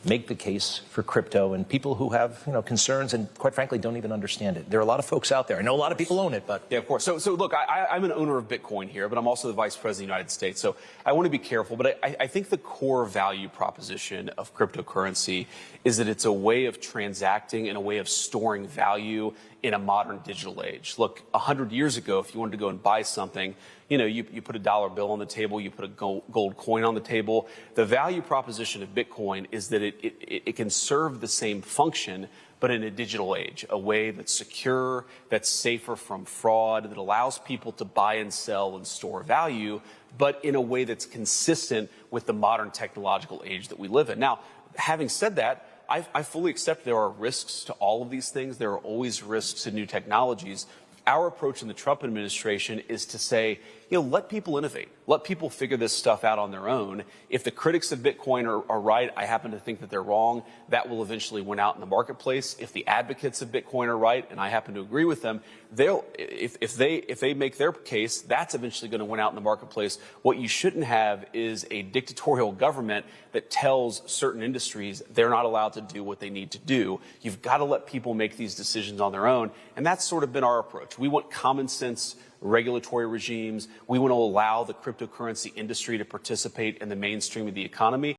make the case for crypto, and people who have, concerns and, quite frankly, don't even understand it. There are a lot of folks out there. I know a lot of people own it, but... Yeah, of course. So look, I'm an owner of Bitcoin here, but I'm also the Vice President of the United States. So I want to be careful, but I think the core value proposition of cryptocurrency is that it's a way of transacting and a way of storing value in a modern digital age. Look, 100 years ago, if you wanted to go and buy something, you put a dollar bill on the table, you put a gold coin on the table. The value proposition of Bitcoin is that it can serve the same function, but in a digital age, a way that's secure, that's safer from fraud, that allows people to buy and sell and store value, but in a way that's consistent with the modern technological age that we live in. Now, having said that, I fully accept there are risks to all of these things. There are always risks to new technologies. Our approach in the Trump administration is to say, let people innovate. Let people figure this stuff out on their own. If the critics of Bitcoin are right, I happen to think that they're wrong, that will eventually win out in the marketplace. If the advocates of Bitcoin are right, and I happen to agree with them, if they make their case, that's eventually going to win out in the marketplace. What you shouldn't have is a dictatorial government that tells certain industries they're not allowed to do what they need to do. You've got to let people make these decisions on their own, and that's sort of been our approach. We want common sense regulatory regimes. We want to allow the cryptocurrency industry to participate in the mainstream of the economy.